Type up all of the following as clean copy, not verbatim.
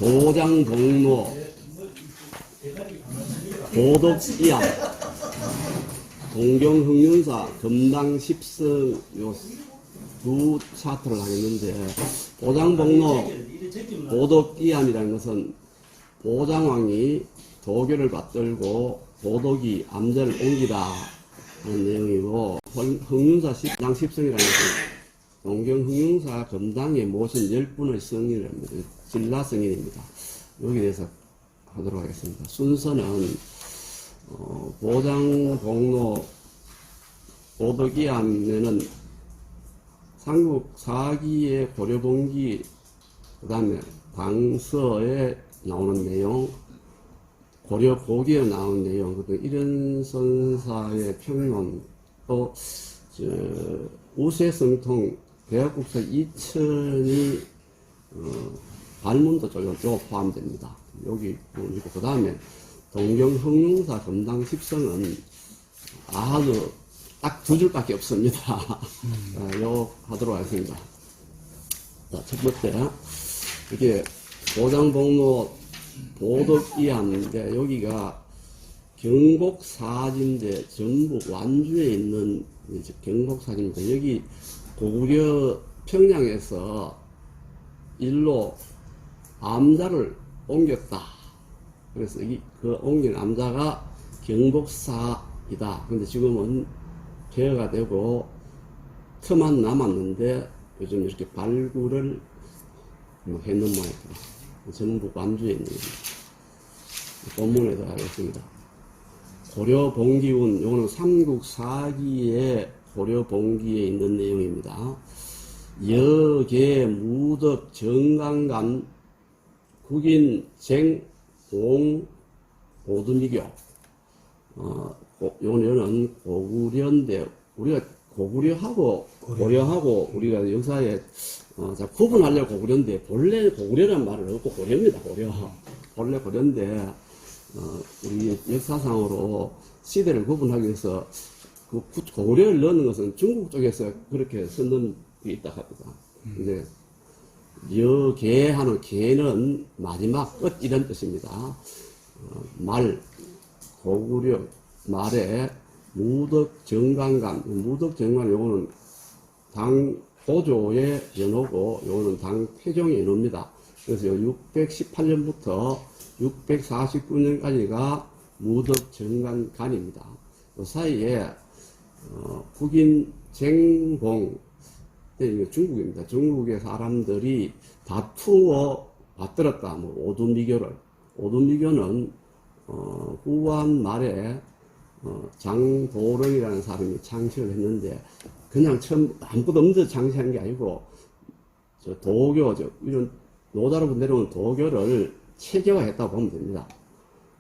도장 동로 도덕이암 동경흥륜사 금당 10성 요 두 차트를 하겠는데, 보장복로 도덕이암이라는 것은 보장왕이 도교를 받들고 도덕이 암자를 옮기다 하는 내용이고, 흥륜사 금당 10성이라는 것은 동경흥륜사 금당에 모신 10분의 성인입니다. 진라성인입니다. 여기에 대해서 하도록 하겠습니다. 순서는 보장복로 도덕이암에는 삼국 4기의 고려봉기, 그 다음에 당서에 나오는 내용, 고려보기에 나오는 내용, 이런 선사의 평론, 또 우세성통 대학국사 2000이 발문도 좀 포함됩니다. 여기 보이고, 그 다음에 동경흥륜사 금당 10성은 아주 딱 두 줄밖에 없습니다. 요 하도록 하겠습니다. 자, 첫 번째, 이게 보장복로 도덕이암인데, 여기가 경복사진대, 전북 완주에 있는 경복사진인데, 여기 고구려 평양에서 일로 암자를 옮겼다. 그래서 그 옮긴 암자가 경복사이다. 근데 지금은 폐허가 되고 터만 남았는데, 요즘 이렇게 발굴을 했는 모양입니다. 전북 완주에 있는 본문에도 하겠습니다. 고려봉기운, 요거는 삼국 4기의 고려봉기에 있는 내용입니다. 여계 무덕 정강감 국인 쟁공 보두미교. 요거는 고구려인데, 우리가 고구려하고 고려하고 우리가 역사에 구분하려고 고구려인데, 본래 고구려란 말은 없고 고려입니다. 고려. 본래 고려인데, 우리 역사상으로 시대를 구분하기 위해서 그 고구려를 넣는 것은 중국 쪽에서 그렇게 썼는 게 있다 합니다. 이제 여계하는 계는 마지막 끝 이런 뜻입니다. 고구려 말에 무덕 정강감, 무덕 정강, 요거는 당 고조의 연호고, 요거는 당 태종의 연호입니다. 그래서 618년부터 649년까지가 무덕 정강간입니다. 그 사이에 국인 쟁봉, 이게 중국입니다. 중국의 사람들이 다투어 받들었다. 오두미교는 후한 말에 장도령이라는 사람이 창시를 했는데, 그냥 처음 아무것도 없는 데 창시한 게 아니고, 도교, 이런 노다로부터 내려온 도교를 체계화했다고 보면 됩니다.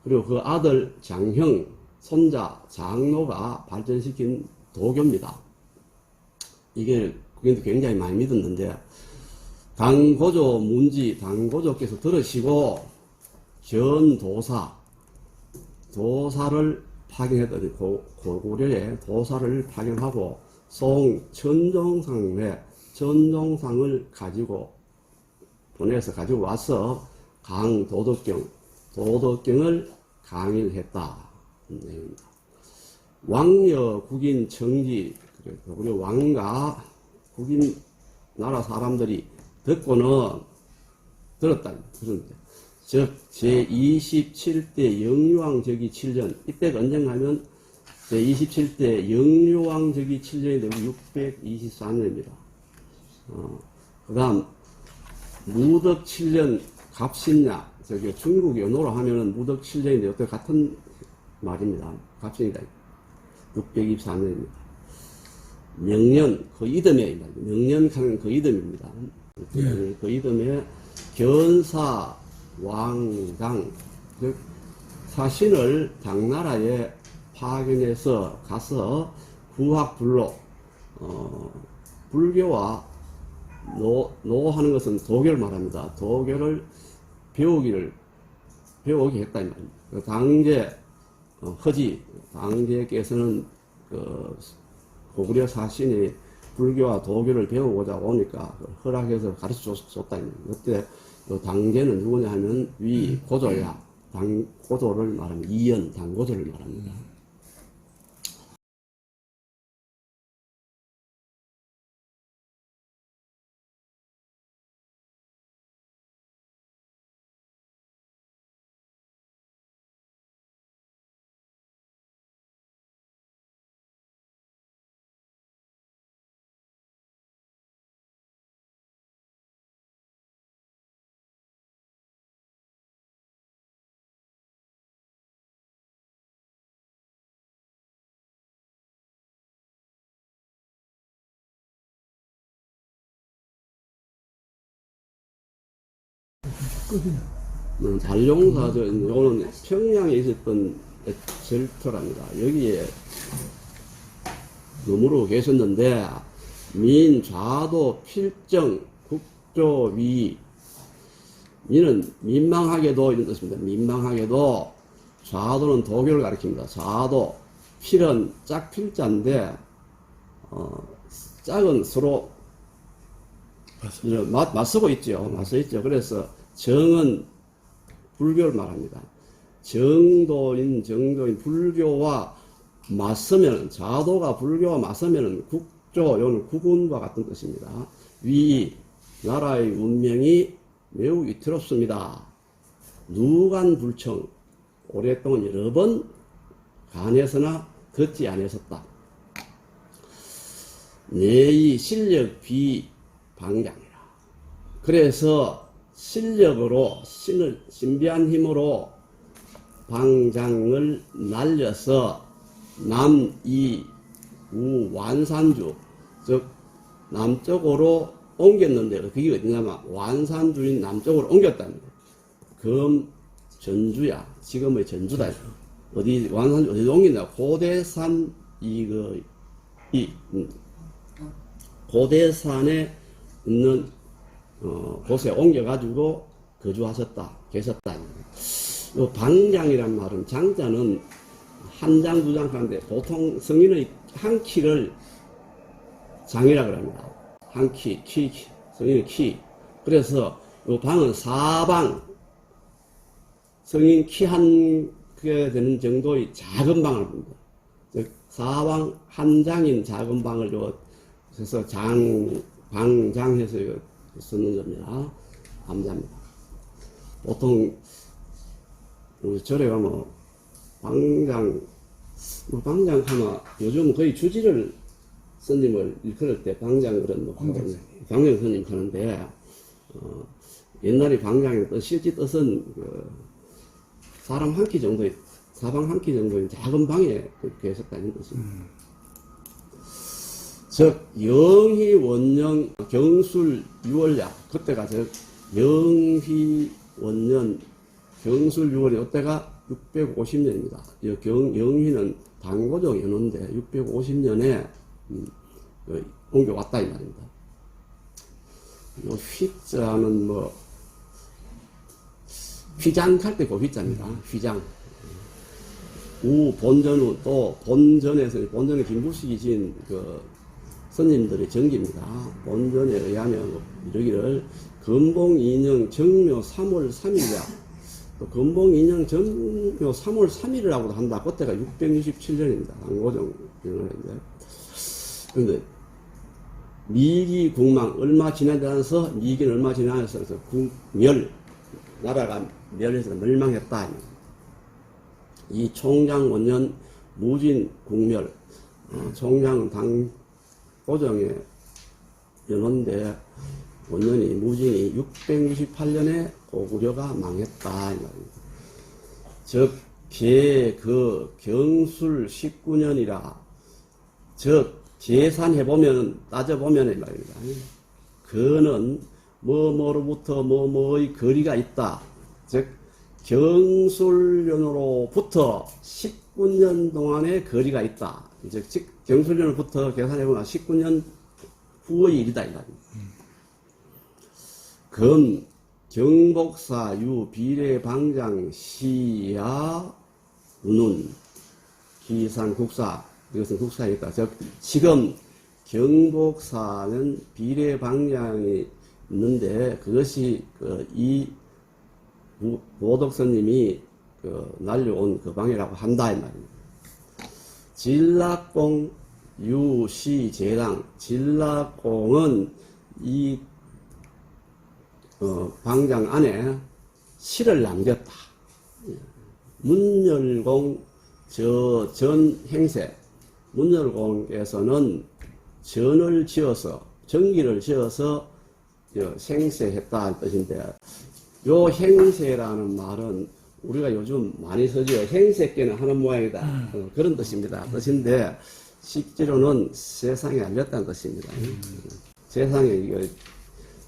그리고 그 아들 장형, 손자 장로가 발전시킨 도교입니다. 이게 굉장히 많이 믿었는데, 당고조 문지, 당고조께서 들으시고 도사를 파견했더니, 고구려에 도사를 파견하고 천종상을 가지고 가지고 와서 도덕경을 강의를 했다. 내용입니다. 왕여 국인 청지, 고구려 왕과 국인 나라 사람들이 듣고는 들었다. 그런데 즉 제27대 영유왕저기 7년, 이때가 언젠가 하면 제27대 영유왕저기 7년이 되고 624년입니다. 그 다음 무덕 7년 갑신야, 중국 연호로 하면은 무덕 7년인데 어떻게 같은 말입니다. 갑신이다. 624년입니다. 명년 그 이듬해입니다. 명년하는 그 이듬입니다. 그 이듬해 견사 왕당, 즉 사신을 당나라에 파견해서 가서 구학불로, 불교와 노하는 것은 도교를 말합니다. 도교를 배우게 했다 이 말입니다. 그 당제 당제께서는 고구려 사신이 불교와 도교를 배우고자 오니까 허락해서 가르쳐 줬다 이 말입니다. 그때 당제는 누구냐 하면 위, 고조야. 고조를 말합니다. 이연, 당고조를 말합니다. 잔룡사죠. 요거는 평양에 있었던 절터랍니다. 여기에 머무르고 계셨는데, 민, 좌도, 필정, 국조위. 민은 민망하게도 이런 뜻입니다. 민망하게도. 좌도는 도교를 가리킵니다. 좌도. 필은 짝필자인데, 짝은 서로 맞서고 있죠. 맞서 있죠. 그래서 정은 불교를 말합니다. 정도인 불교와 맞서면, 좌도가 불교와 맞서면 국조, 요는 국운과 같은 뜻입니다. 위, 나라의 운명이 매우 위태롭습니다. 누간불청, 오랫동안 여러 번 간에서나 걷지 않았었다. 내의 실력 비방장이라. 그래서 실력으로, 신비한 힘으로 방장을 날려서 남이 우 완산주, 즉 남쪽으로 옮겼는데, 그게 어디냐면 완산주인 남쪽으로 옮겼답니다. 그럼 전주야, 지금의 전주다. 어디 완산주 어디 옮긴다? 고대산 고대산에 있는 곳에 옮겨가지고 거주하셨다, 계셨다. 요 방장이란 말은, 장자는 한 장, 두 장 하는데, 보통 성인의 한 키를 장이라고 합니다. 한 키, 성인의 키. 그래서 요 방은 사방, 성인 키 한 개 되는 정도의 작은 방을 봅니다. 즉, 사방 한 장인 작은 방을 그래서 방장해서 쓰는 겁니다. 암자입니다. 보통 절에 가면 방장 하면 요즘 거의 주지를 스님을 일컬을 때 방장 그런 방장 스님 하는데, 옛날에 방장의 실제 뜻은 사람 한 키 정도의, 사방 한 키 정도의 작은 방에 계셨다는 뜻입니다. 즉, 영희 원년 경술 6월야. 그때가 영희 원년 경술 6월이, 이때가 650년입니다. 영희는 당고종 연호인데 650년에 옮겨왔다 이 말입니다. 요 휘자는 휘장할 때 그 휘자입니다. 휘장. 우 본전우, 또 본전에 김부식이 지은 스님들의 정기입니다. 본전에 의하면 이르기를 건봉 2년 정묘 3월 3일이야. 또 건봉 2년 정묘 3월 3일이라고도 한다. 그때가 667년입니다. 당고종 연호인데. 근데 미기 국망 얼마 지나서, 미기는 얼마 지나서 국멸, 나라가 멸해서 멸망했다. 이 총장 원년 무진 국멸, 총장 당고정의 연호인데, 원년이 무진이 668년에 고구려가 망했다. 즉, 경술 19년이라, 즉, 계산해보면, 따져보면 말입니다. 그는 뭐로부터 뭐의 거리가 있다. 즉, 경술년으로부터 19년 동안의 거리가 있다. 즉, 경술년으로부터 계산해보면 19년 후의 일이다. 금, 경복사, 유, 비례, 방장, 시야, 운운, 기산, 국사. 이것은 국사이다. 즉, 지금 경복사는 비례 방장이 있는데 그것이 이 보덕스님이 날려온 그 방이라고 한다 이 말입니다. 진락공 유시제당, 진락공은 이 방장 안에 시를 남겼다. 문열공 전 행세, 문열공에서는 전을 지어서 전기를 지어서 생세했다는 뜻인데, 요 행세라는 말은 우리가 요즘 많이 쓰죠. 행세께는 하는 모양이다. 그런 뜻입니다. 뜻인데 실제로는 세상에 알렸다는 뜻입니다. 세상에 이거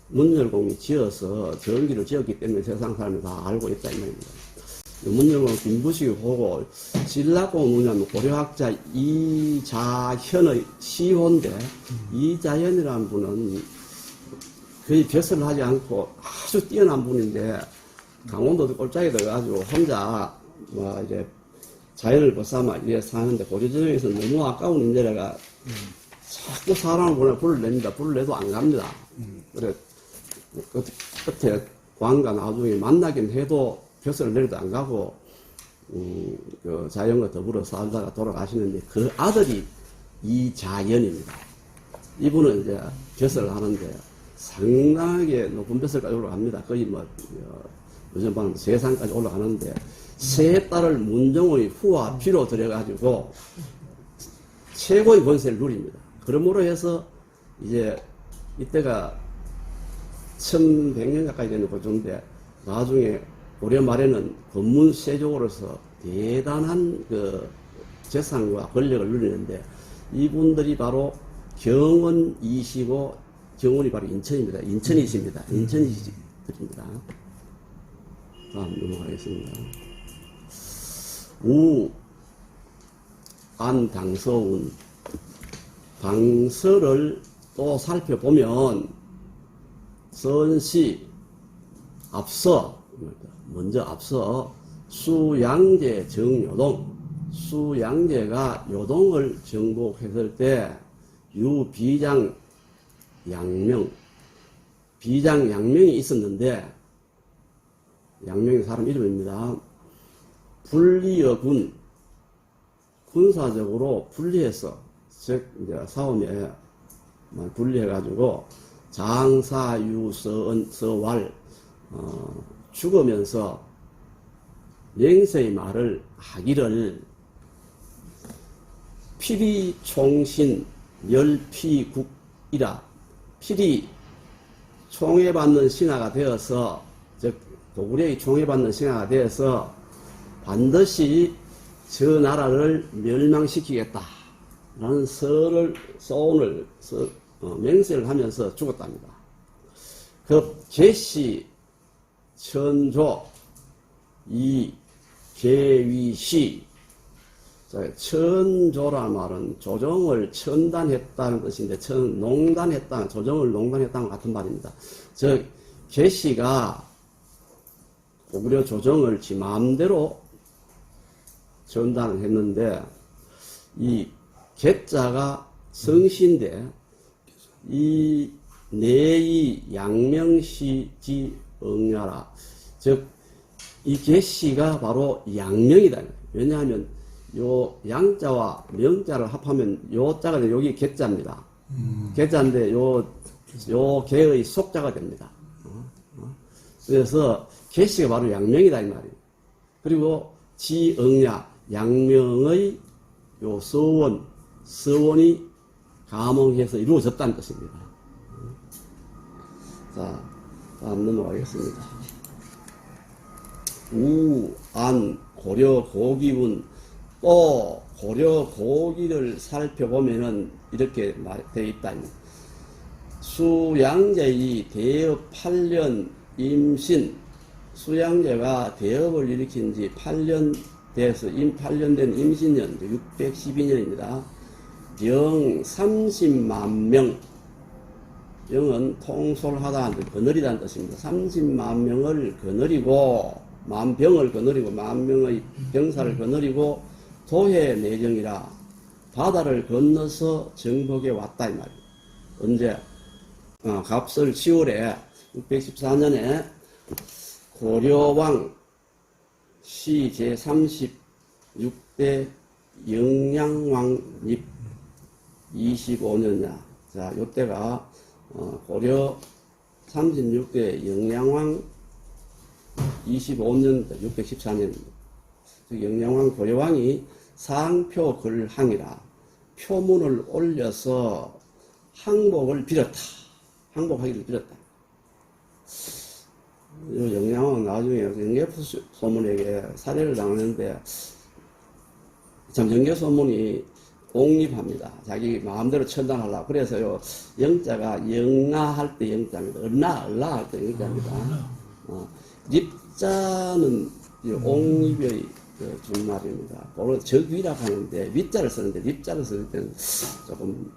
문열공이 지어서 전기를 지었기 때문에 세상 사람이 다 알고 있다 이 말입니다. 문열공 김부식이 보고 진락공 누구냐면 고려학자 이자현의 시호인데, 이자현이라는 분은 거의 벼슬을 하지 않고 아주 뛰어난 분인데 강원도도 꼴짝이 돼가지고 혼자 이제 자연을 벗삼아 이래 사는데, 고려지정에서 너무 아까운 인재라가 자꾸 사람을 보내 불을 냅니다. 불을 내도 안 갑니다. 그래 끝에 왕과 나중에 만나긴 해도 벼슬을 내려도 안 가고 그 자연과 더불어 살다가 돌아가시는데, 그 아들이 이자연입니다. 이분은 이제 벼슬을 하는데 상당하게 높은 벼슬까지 올라갑니다. 거의 요즘 보면 세상까지 올라가는데, 세 딸을 문정의 후와 피로 들여가지고 최고의 권세를 누립니다. 그러므로 해서 이제 이때가 1100년 가까이 되는 고조인데, 나중에 고려 말에는 건문세족으로서 대단한 그 재산과 권력을 누리는데, 이분들이 바로 경원이시고, 경원이 바로 인천입니다. 인천이십니다. 인천이십니다. 다음 넘어가겠습니다. 안당서운, 당서를 또 살펴보면 선시 먼저 앞서 수양제 정요동, 수양제가 요동을 정복했을 때 유비장 양명, 비장 양명이 있었는데, 양명이 사람 이름입니다. 불리여군, 군사적으로 불리해서, 즉 이제 싸움에 불리해가지고 장사유서왈 죽으면서 맹세의 말을 하기를 필이총신 멸피국이라, 필이 총애받는 신하가 되어서, 즉 도구려의 총애받는 신하가 되어서 반드시 저 나라를 멸망시키겠다 라는 서운을 맹세를 하면서 죽었답니다. 그 계시 천조 이 계위시, 천조라는 말은 조정을 천단했다는 뜻인데, 농단했다, 조정을 농단했다는 같은 말입니다. 즉 계시가 고구려 조정을 지 마음대로 전단을 했는데, 이 계자가 성시인데 이 내이 양명시지 응야라, 즉 이 계시가 바로 양명이다. 왜냐하면 요 양자와 명자를 합하면 요 자가 여기 계자입니다. 계자인데 요 계의 속자가 됩니다. 그래서 계시가 바로 양명이다 이 말이에요. 그리고 지응야, 양명의 요 서원이 감흥해서 이루어졌다는 뜻입니다. 자, 다음 넘어가겠습니다. 우안 고려 고기운, 또 고려 고기를 살펴보면은 이렇게 되어 있다. 수양제의 대업 8년 임신, 수양제가 대업을 일으킨 지 8년 돼서 8년 된 임신년 612년입니다. 영 30만 명, 영은 통솔하다는 뜻, 거느리다는 뜻입니다. 30만 명을 거느리고, 만병을 거느리고, 만명의 병사를 거느리고 도해 내정이라 바다를 건너서 정복에 왔다 이 말이에요. 언제? 갑설 10월에 614년에 고려왕 시 제36대 영양왕립 25년이야. 자, 요때가 고려 36대 영양왕 25년 614년입니다. 영양왕 고려왕이 상표 글항이라 표문을 올려서 항복을 빌었다. 항복하기를 빌었다. 영양왕은 나중에 영계포 소문에게 살해를 당하는데 참 영계소문이 옹립합니다. 자기 마음대로 처단하려고. 그래서요, 영자가 영나할 때 영자입니다. 얼라할 때 영자입니다. 립자는 옹립의 준말입니다. 물론 적위라고 하는데 위자를 쓰는데 립자를 쓸 때는 조금.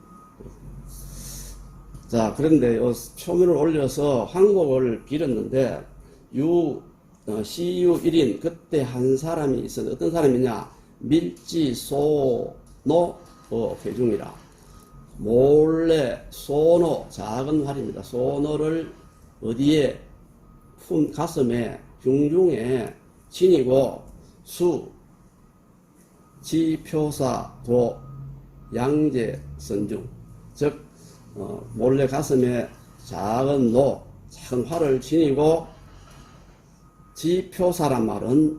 자, 그런데 표면을 올려서 항복을 빌었는데 시유 1인 그때 한 사람이 있었는데 어떤 사람이냐? 밀지소노 회중이라 몰래 소노 작은 활입니다. 소노를 어디에 가슴에 중중에 지니고 지표사 도 양재 선중 즉 몰래 가슴에 작은 활을 지니고 지표사란 말은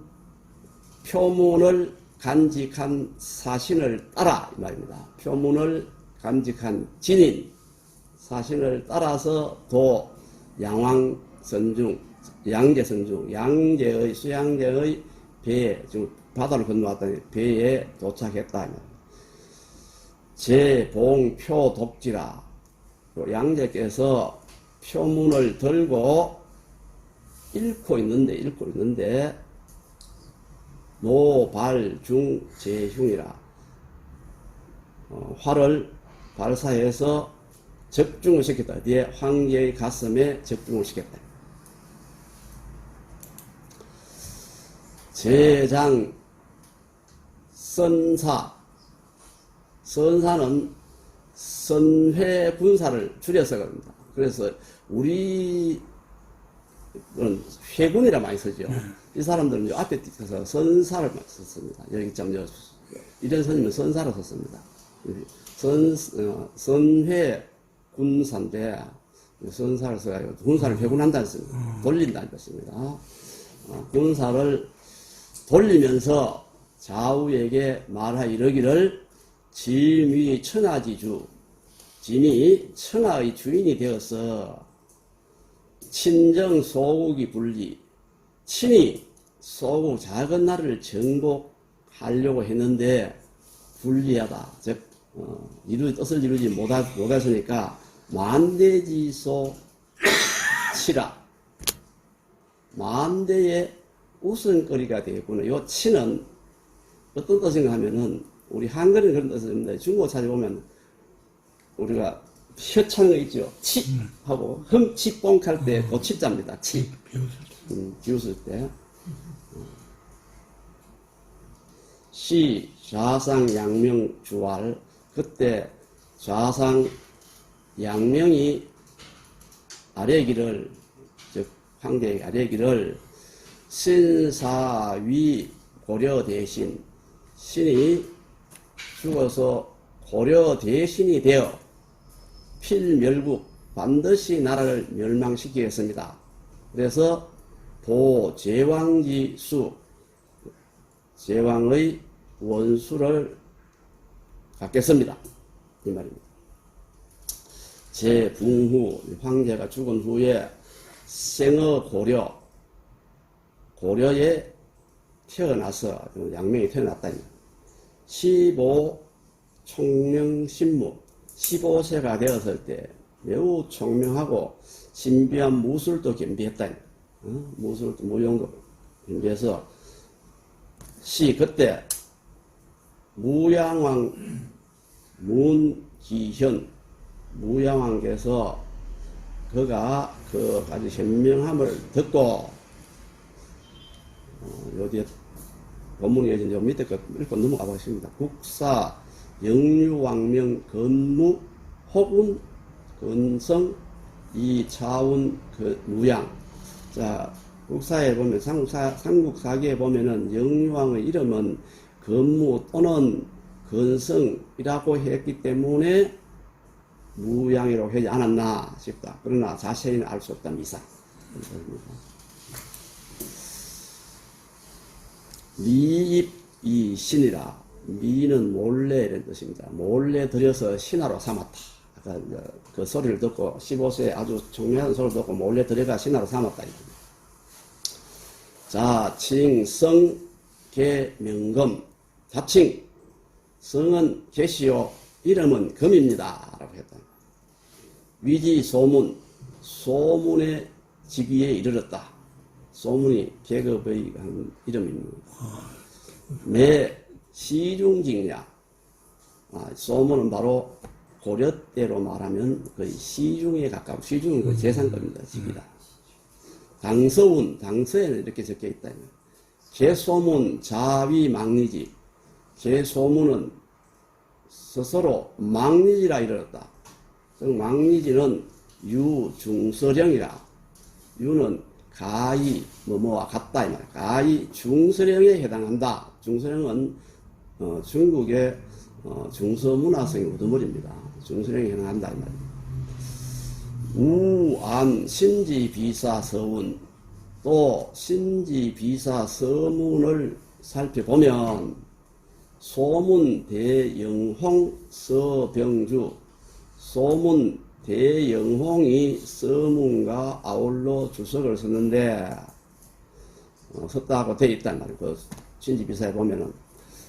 표문을 간직한 사신을 따라 이 말입니다. 표문을 간직한 진인 사신을 따라서 도 양왕선중 양재선중 양재의 수양재의 배에 지금 바다를 건너왔더니 배에 도착했다. 제봉표 독지라 양재께서 표문을 들고 읽고 있는데 노발중제흉이라 활을 발사해서 적중을 시켰다. 어디에? 황제의 가슴에 적중을 시켰다. 제장 선사는 선회 군사를 줄여서 그럽니다. 그래서 우리 회군이라 많이 쓰죠. 이 사람들은 앞에 띄어서 선사를 많이 썼습니다. 여기 참 이런 선임은 선사를 썼습니다. 선회 군사인데 선사를 써가지고 군사를 회군한다는 뜻입니다. 돌린다는 뜻입니다. 군사를 돌리면서 좌우에게 말하 이르기를 짐이 천하지주 짐이 천하의 주인이 되어서 친정 소국이 분리 친히 소국 작은 나라를 정복하려고 했는데 불리하다. 즉 뜻을 이루지 못했으니까 만대지소 치라 만대의 웃음거리가 되겠구나. 이 치는 어떤 뜻인가 하면은 우리 한글은 그런 뜻입니다. 중국어 찾아보면 우리가 혀 차는 거 있죠. 치 하고 흠치 뽕할 때 그 치자입니다. 치 비웃을 때 시 좌상 양명 주활 그때 좌상 양명이 아래기를 즉 황제의 아래기를 신사위 고려 대신 신이 죽어서 고려 대신이 되어 필멸국 반드시 나라를 멸망시키겠습니다. 그래서 보제왕지수 제왕의 원수를 갖겠습니다. 이 말입니다. 제붕후 황제가 죽은 후에 생어 고려에 태어나서 양명이 태어났다. 15 총명신무 15세가 되었을 때 매우 총명하고 신비한 무술도 겸비했다. 무술도 무용도 겸비해서 그때 무양왕 문기현 무양왕께서 그가 그 아주 현명함을 듣고 여기에 본문이 이제 밑에 거 읽고 넘어가 보겠습니다. 국사 영유왕명 건무 혹은 건성 이 차운 그 무양. 자, 국사에 보면, 삼국사기에 보면은 영유왕의 이름은 건무 또는 건성이라고 했기 때문에 무양이라고 하지 않았나 싶다. 그러나 자세히는 알 수 없다. 미사. 미입이 신이라. 미는 몰래 이런 뜻입니다. 몰래 들여서 신하로 삼았다. 아까 그 소리를 듣고 15세에 아주 중요한 소리를 듣고 몰래 들여가 신하로 삼았다. 자칭 성 계 명금. 자칭 성은 계시요 이름은 금입니다. 라고 했다. 위지 소문. 소문의 직위에 이르렀다. 소문이 계급의 한 이름입니다. 매 시중직냐. 소문은 바로 고려 때로 말하면 거의 시중에 가까운, 시중은 그 재산급입니다. 직위다. 당서운, 당서에는 이렇게 적혀 있다. 개소문 자위 망리지. 개소문은 스스로 망리지라 이르렀다. 망리지는 유중서령이라. 유는 가히 뭐뭐와 같다 이 말이야. 가히 중서령에 해당한다. 중서령은 중국의 중서문화성의 우두머리입니다. 중서령에 해당한다 이 말이야. 우안 신지비사 서운. 또 신지비사 서문을 살펴보면 소문 대영홍 서병주. 소문 대영홍이 서문과 아울러 주석을 썼는데 썼다고 되어 있단 말이에요. 그 신지비사에 보면은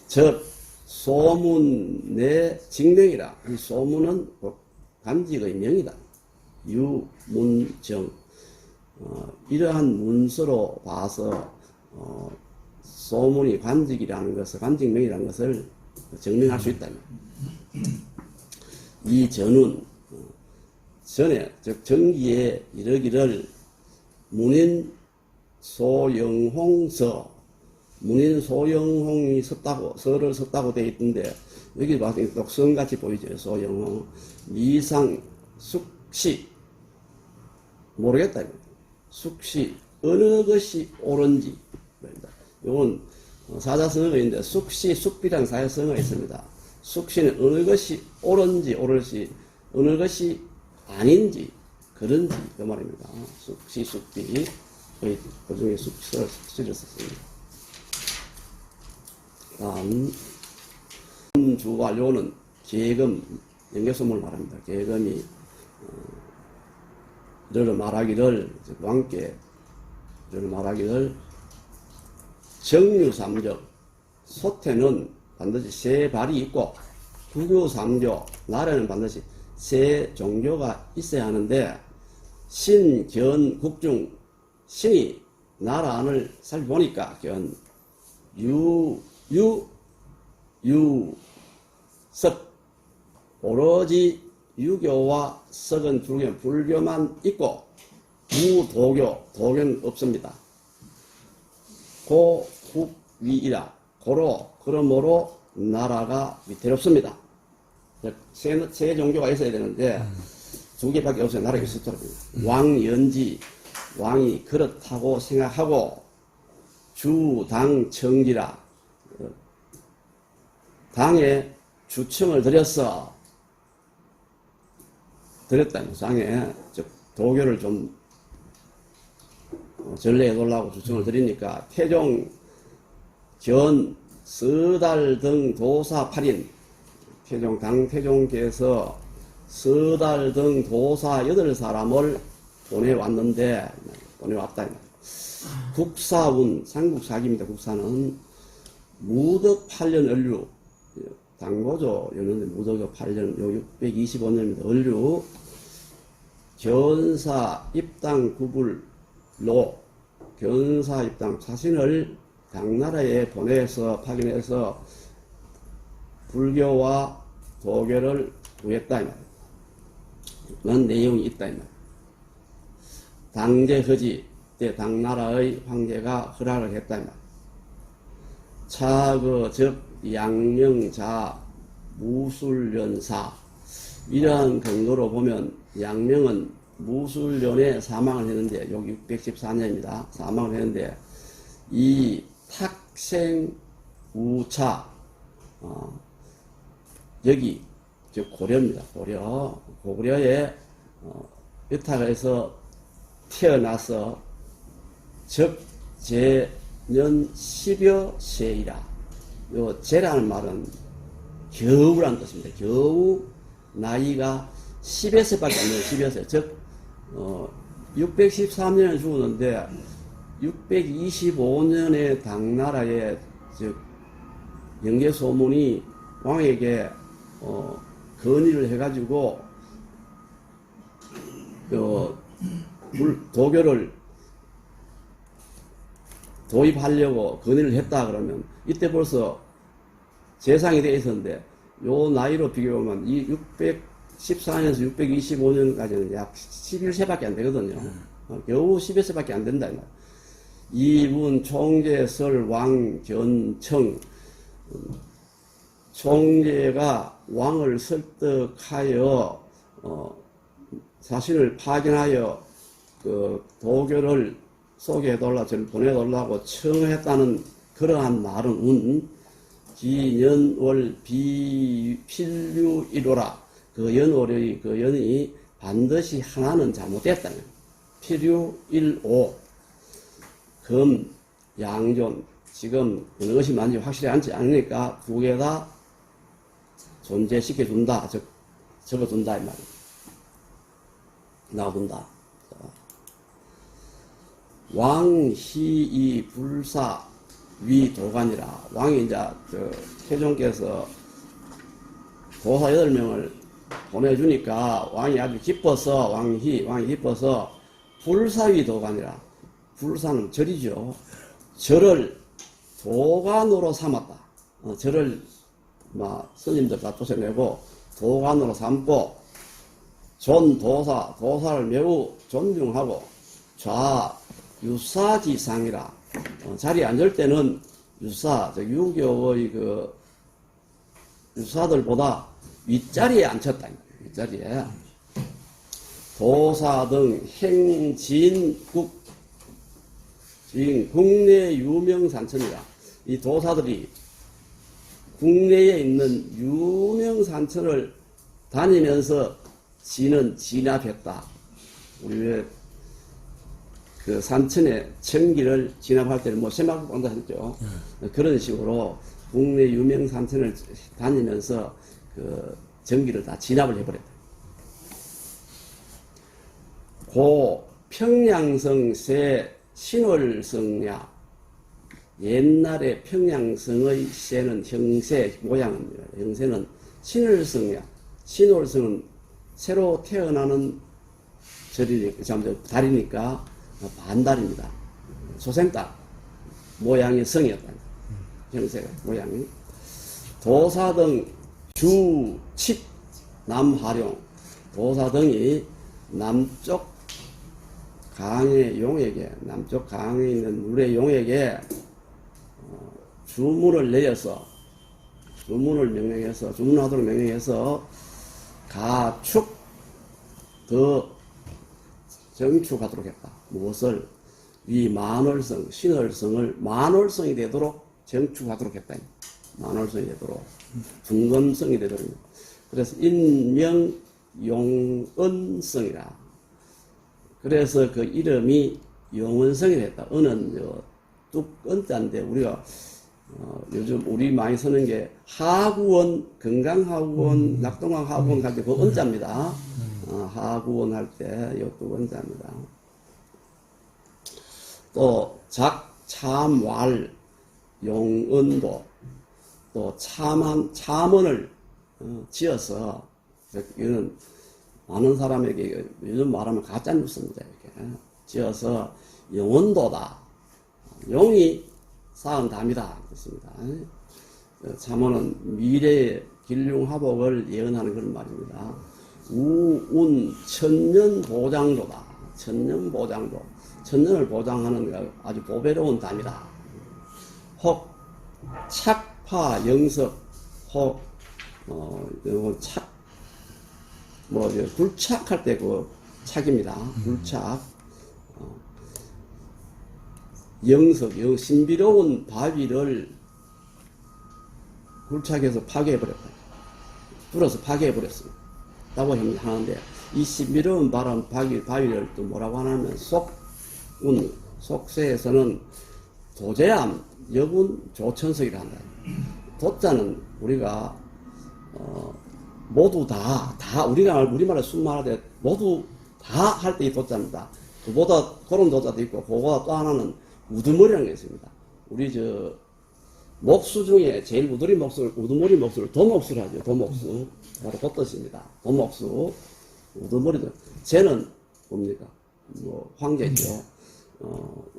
즉 소문의 직명이라. 이 소문은 간직의 명이다. 유문정. 이러한 문서로 봐서 소문이 관직이라는 것을, 관직명이라는 것을 증명할 수 있다. 이 전운, 전에, 즉 정기에 이르기를 문인 소영홍서, 문인 소영홍이 썼다고, 서를 썼다고 되어 있던데, 여기 봐서 독성같이 보이죠. 소영홍. 미상, 숙시. 모르겠다. 숙시. 어느 것이 옳은지. 이건 사자성어가 있는데, 숙시, 숙비라는 사자성어가 있습니다. 숙시는 어느 것이 옳은지, 옳을지, 어느 것이 아닌지, 그런지, 그 말입니다. 숙시, 숙비. 그 중에 숙시를 썼습니다. 다음, 주관료는 계금, 연계소문을 말합니다. 계금이, 이를 말하기를, 왕께, 이를 말하기를, 정유삼적, 소태는 반드시 세 발이 있고, 구교삼조, 나라는 반드시 세 종교가 있어야 하는데, 신, 견, 국중, 신이 나라 안을 살펴보니까, 견, 석, 오로지 유교와 석은 불교만 있고, 도교는 없습니다. 고, 국, 위이라. 그러므로 나라가 위태롭습니다. 세 종교가 있어야 되는데, 두 개밖에 없어요. 나라가 있었더라고요. 왕연지, 왕이 그렇다고 생각하고, 주당 청지라. 당에 주청을 드렸다는 상에, 즉, 도교를 좀 전례해 놓으려고 주청을 드리니까, 태종, 견, 서달 등 도사 8인, 태종께서 서달 등 도사 8사람을 보내왔다. 국사운, 삼국사기입니다. 국사는 무덕 8년 을류, 당고조였는데 무덕 8년, 625년입니다. 을류, 견사 입당 구불로, 견사 입당 자신을 당나라에 보내서 파견해서 불교와 도교를 구했다 이 말이에요. 그런 내용이 있다 이 말이에요. 당제허지 때 당나라의 황제가 허락을 했다 이 말이에요. 차그 즉 양명자 무술연사. 이러한 근거로 보면 양명은 무술년에 사망을 했는데, 여기 614년입니다. 사망을 했는데, 이 탁생우차, 여기, 고려입니다. 고려에, 여타에서 태어나서 적재년 10여 세이라. 요 제라는 말은 겨우란 뜻입니다. 겨우 나이가 10여 세밖에 안 돼요. 10여 세. 즉 613년에 죽었는데 625년에 당나라의 즉 영계소문이 왕에게 건의를 해가지고 도교를 도입하려고 건의를 했다 그러면 이때 벌써 재상이 되어 있었는데 요 나이로 비교하면 이 614년에서 625년까지는 약 11세밖에 안 되거든요. 겨우 11세밖에 안 된다. 이분 총재설 왕견청 총재가 왕을 설득하여 자신을 파견하여 그 도교를 소개해달라, 저를 보내달라고 청했다는 그러한 말은 기년월 비필류일오라. 그 연월의 그 연이 반드시 하나는 잘못됐다. 필류일오. 금, 양존. 지금 어느 것이 맞는지 확실히 않지 않으니까 두 개 다 존재시켜준다. 즉, 적어준다. 이 말이에요. 나와준다. 왕희이 불사 위도관이라. 왕이 이제 태종께서 도사 8명을 보내주니까 왕이 아주 기뻐서 왕이 기뻐서 불사위 도관이라. 불사는 절이죠. 절을 도관으로 삼았다. 절을 스님들 다 쫓아내고 도관으로 삼고 도사를 매우 존중하고 유사지상이라. 자리에 앉을 때는 유교의 그 유사들보다 윗자리에 앉혔다. 윗자리에. 도사 등 국내 유명 산천이라. 이 도사들이 국내에 있는 유명 산천을 다니면서 지는 진압했다. 우리 왜 그 산천의 청기를 진압할 때는 세마국 본다 했죠. 그런 식으로 국내 유명 산천을 다니면서 그 전기를 다 진압을 해버렸다. 고 평양성 세 신월성야. 옛날에 평양성의 세는 형세 모양입니다. 형세는 신월성야. 신월성은 새로 태어나는 달이니까 반달입니다. 소생달 모양의 성이었다. 형세가 모양이. 도사 등 주칙 남하룡. 도사 등이 남쪽 강의 용에게, 남쪽 강에 있는 물의 용에게 주문을 내려서, 주문하도록 명령해서 가축 더 정축하도록 했다. 무엇을? 이 만월성, 신월성을 만월성이 되도록 정축하도록 했다. 만월성이 되도록, 중건성이 되도록. 그래서 인명 용은성이라. 그래서 그 이름이 용은성이 됐다. 은은 뚝은자인데 우리가 요즘 우리 많이 쓰는 게 하구원, 건강하구원, 낙동강하구원 할 때 그 은자입니다. 하구원 할 때 이것도 은자입니다. 또 작참왈 용은도, 또 참원을 지어서, 이거는 많은 사람에게 요즘 말하면 가짜뉴스입니다. 이렇게 지어서 영원도다. 용이 쌓은 담이다. 그렇습니다. 참원은 미래의 길흉화복을 예언하는 그런 말입니다. 우운 천년보장도다. 천년보장도. 천년을 보장하는 아주 보배로운 담이다. 혹 착파 영석, 혹 불착할 때 그 불착입니다. 불착. 영석, 신비로운 바위를 불착해서 파괴해버렸다. 불어서 파괴해버렸습니다. 라고 하는데, 이 신비로운 바위를 또 뭐라고 하냐면, 속세에서는 도제암, 여군, 조천석이라 한다. 도자는 우리가, 모두 우리말에 순말하되 모두 다 할 때 이 도자입니다. 그보다 그런 도자도 있고, 그거보다 또 하나는 우두머리라는 게 있습니다. 우리 목수 중에 제일 우두머리 목수를 도목수를 하죠. 도목수. 바로 그 뜻입니다. 도목수. 우두머리도. 쟤는 뭡니까? 황제죠.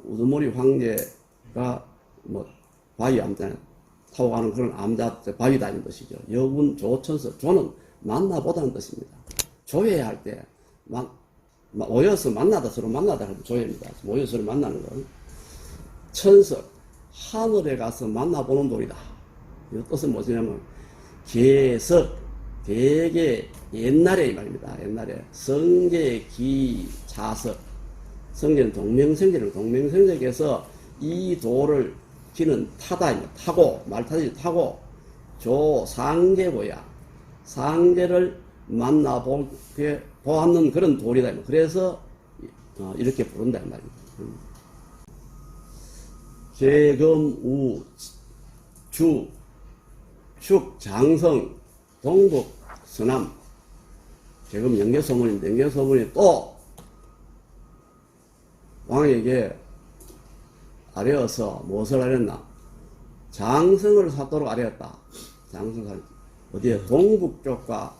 우두머리 황제가 바위 암자 타고 가는 그런 암자, 바위 다니는 뜻이죠. 여군, 조천석. 조는 만나보다는 뜻입니다. 조회할 할 때, 모여서 만나다, 서로 만나다 하면 조회입니다. 모여서 서로 만나는 거. 천석, 하늘에 가서 만나보는 돌이다. 이 뜻은 무엇이냐면, 계석, 되게 옛날에 이 말입니다. 옛날에. 성계, 기, 자석. 성계는 동명성적에서 이 돌을 기는 타다, 타고, 말타듯이 타고, 상계보야. 상계를 보았는 그런 돌이다. 그래서, 이렇게 부른다, 이 말입니다. 계금, 우, 주, 축, 장성, 동북, 서남. 계금 영계소문인데, 영계소문이 또 왕에게 아뢰어서 무엇을 아뢰었나? 장성을 샀도록 아뢰었다. 장성을 어디에? 동북 쪽과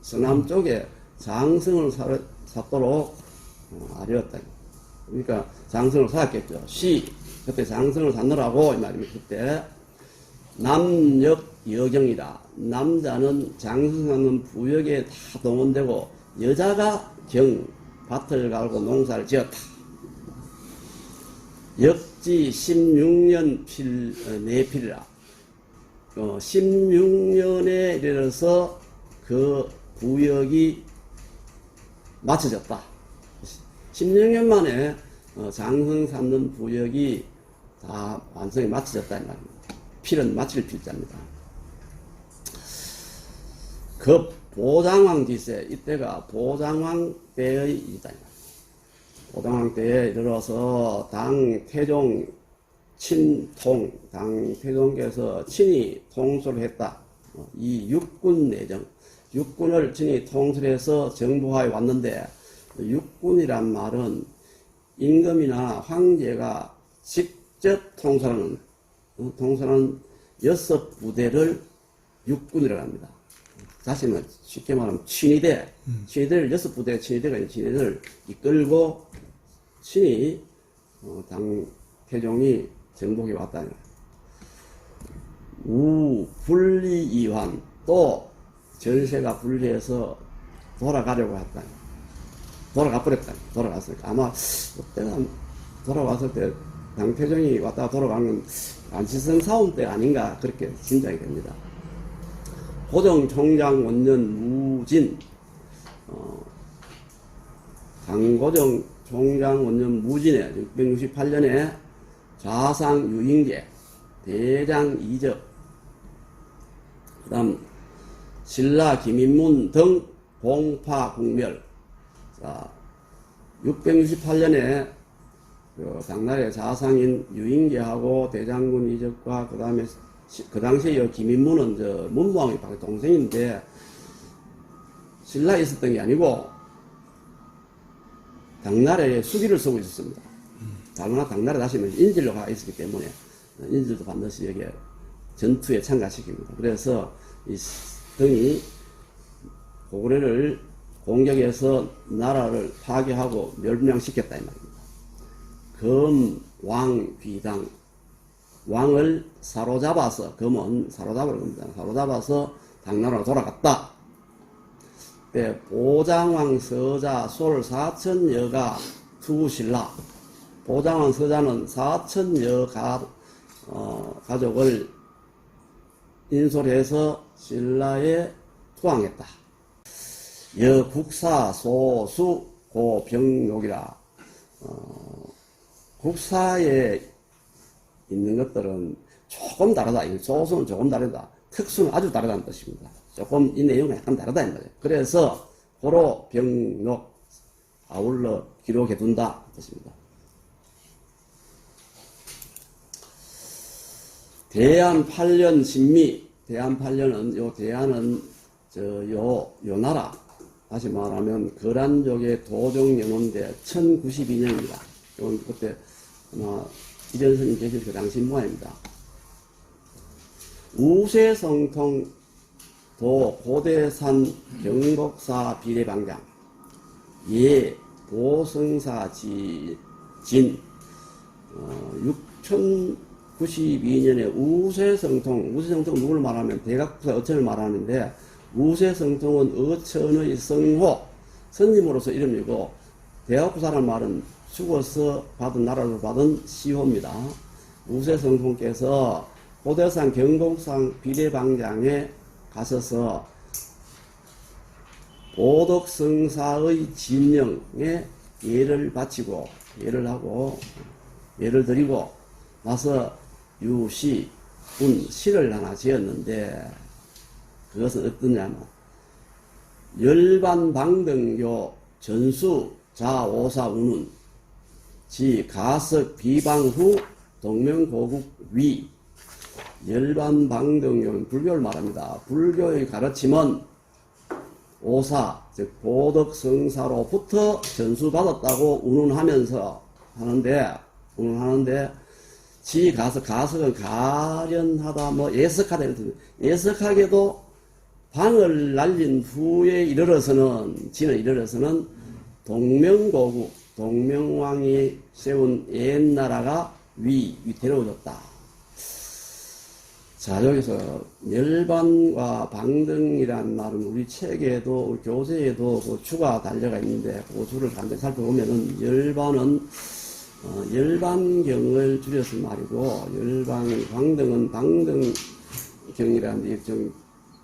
서남 쪽에 장성을 샀도록 아뢰었다. 그러니까 장성을 사왔겠죠. 그때 장성을 샀느라고 이 말입니다. 그때 남역 여경이다. 남자는 장성 사는 부역에 다 동원되고 여자가 밭을 갈고 농사를 지었다. 역지 16년 내필이라. 16년에 이르러서 그 부역이 마쳐졌다. 16년 만에 장성 삼는 부역이 다 완성이 마쳐졌다 이 말입니다. 필은 마칠 필자입니다. 그 보장왕 뒤세, 이때가 보장왕 때의 일이다. 보장왕 때에 이르러서 당태종 친통, 당태종께서 친히 통솔을 했다. 이 육군 내정, 육군을 친히 통솔해서 정부하에 왔는데, 육군이란 말은 임금이나 황제가 직접 통솔하는 6부대를 육군이라고 합니다. 다시 말해 쉽게 말하면 친위대를 6부대 친위대를 이끌고 친히 당태종이 정복에 왔다. 분리이환, 또 전세가 분리해서 돌아가려고 했다. 돌아가버렸다. 돌아갔으니까 아마 그때가 돌아왔을 때 당태종이 왔다가 돌아가는 안치성 사원 때 아닌가 그렇게 짐작이 됩니다. 고정총장 원년 무진, 당고정 총장 원년 무진에 668년에 좌상 유인계, 대장 이적, 그 다음 신라 김인문 등 봉파 국멸. 자, 668년에 당나라의 좌상인 유인계하고 대장군 이적과 그 다음에 그 당시에 김인문은 문무왕의 동생인데 신라에 있었던 게 아니고 당나라에 수비를 쓰고 있었습니다. 당나라 다시면 인질로 가 있었기 때문에 인질도 반드시 여기 전투에 참가시킵니다. 그래서 이 등이 고구려를 공격해서 나라를 파괴하고 멸망시켰다 이 말입니다. 검, 왕, 귀당, 왕을 사로잡아서, 검은 사로잡으러 겁니다. 사로잡아서 당나라로 돌아갔다. 때 보장왕 서자 솔 4천여가 투신라. 보장왕 서자는 4천여 가족을 인솔해서 신라에 투항했다. 여국사 소수 고병욕이라. 국사에 있는 것들은 조금 다르다. 소수는 조금 다르다. 특수는 아주 다르다는 뜻입니다. 조금 이 내용은 약간 다르다 이 말이에요. 그래서 고로 병록 아울러 기록해 둔다 뜻입니다. 대안 8년 신미. 대안 8년은 대안은 요 나라, 다시 말하면 거란족의 도종 연원대 1092년입니다. 이건 그때 아마 이전선이 계실 그 당시 모양입니다. 우세성통 도 고대산 경곡사 비례방장 예 보성사 진 6092년에 우세성통 누구를 말하면 대각국사 어천을 말하는데, 우세성통은 어천의 성호 선임으로서 이름이고, 대각국사라는 말은 죽어서 받은 나라를 받은 시호입니다. 우세성통께서 고대산 경곡산 비례방장에 가셔서 보덕성사의 진영에 예를 바치고 예를 드리고 나서 시를 하나 지었는데, 그것은 어떠냐면 열반방등교 전수 자오사우는 지 가석 비방후 동명고국 위. 열반방등교는 불교를 말합니다. 불교의 가르침은 오사, 즉 보덕성사로부터 전수받았다고 운운하면서 하는데 지 가석은 가련하다, 예석하다 이런 뜻입니다. 예석하게도 방을 날린 후에 지는 이르러서는 동명고국, 동명왕이 세운 옛나라가 위태로워졌다. 자, 여기서 열반과 방등이란 말은 우리 책에도, 우리 교재에도 그 주가 달려가 있는데, 그 주를 간단히 살펴보면은 열반은 열반경을 줄여서 말이고, 방등은 방등경이라는데,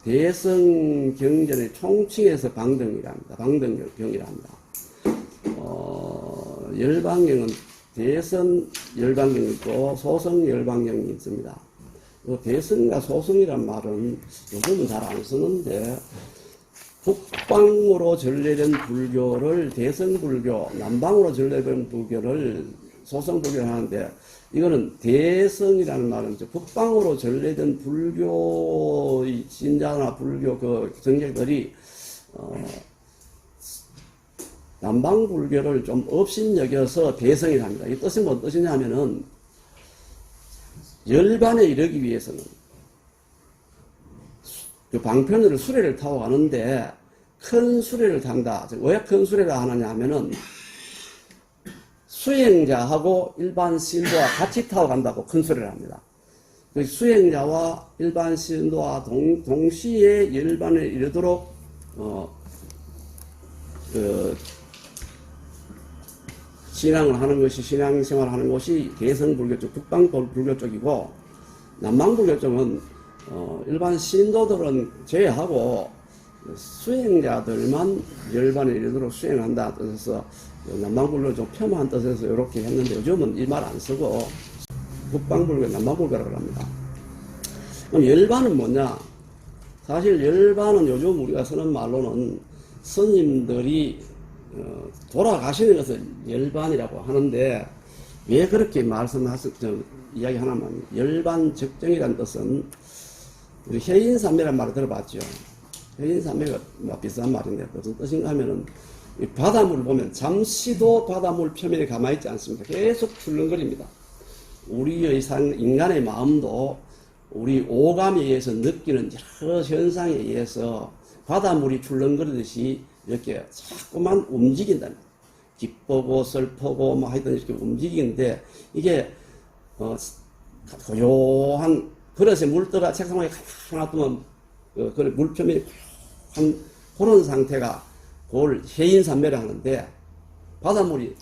대성경전의 총칭해서 방등이랍니다. 방등경이랍니다. 열반경은 대선 열반경이 있고 소성 열반경이 있습니다. 대성과 소성이란 말은 요즘은 잘 안 쓰는데, 북방으로 전래된 불교를 대성불교, 남방으로 전래된 불교를 소성불교를 하는데, 이거는 대성이라는 말은 북방으로 전래된 불교의 신자나 불교 그 정객들이 남방 불교를 좀 업신여겨서 대성이랍니다. 이 뜻이 뭔 뜻이냐면은, 열반에 이르기 위해서는 그 방편으로 수레를 타고 가는데, 큰 수레를 탄다. 왜 큰 수레를 하느냐 하면은 수행자하고 일반 신도와 같이 타고 간다고 큰 수레를 합니다. 그 수행자와 일반 신도와 동시에 열반에 이르도록 신앙을 하는 것이, 신앙생활을 하는 것이 대성불교 쪽, 북방불교 쪽이고, 남방불교 쪽은 일반 신도들은 제외하고 수행자들만 열반에 이르도록 수행한다 뜻에서, 남방불교 좀 폄하한 뜻에서 이렇게 했는데, 요즘은 이 말 안 쓰고 북방불교, 남방불교라고 합니다. 그럼 열반은 뭐냐? 사실 열반은 요즘 우리가 쓰는 말로는 스님들이 돌아가시는 것을 열반이라고 하는데, 왜 그렇게 이야기 하나만, 열반적정이라는 뜻은 해인산매라는 말을 들어봤죠. 해인산매가 비싼 말인데 무슨 뜻인가 하면은, 이 바닷물을 보면 잠시도 바닷물 표면에 가만히 있지 않습니다. 계속 출렁거립니다. 우리의 인간의 마음도 우리 오감에 의해서 느끼는 여러 현상에 의해서 바닷물이 출렁거리듯이 이렇게 자꾸만 움직인답니다. 기쁘고 슬프고 하여튼 이렇게 움직이는데, 이게 고요한 그릇에 물떠가 책상 위에 가만히 놔두면 물표면이 한 그런 상태가 그걸 해인산매를 하는데, 바닷물이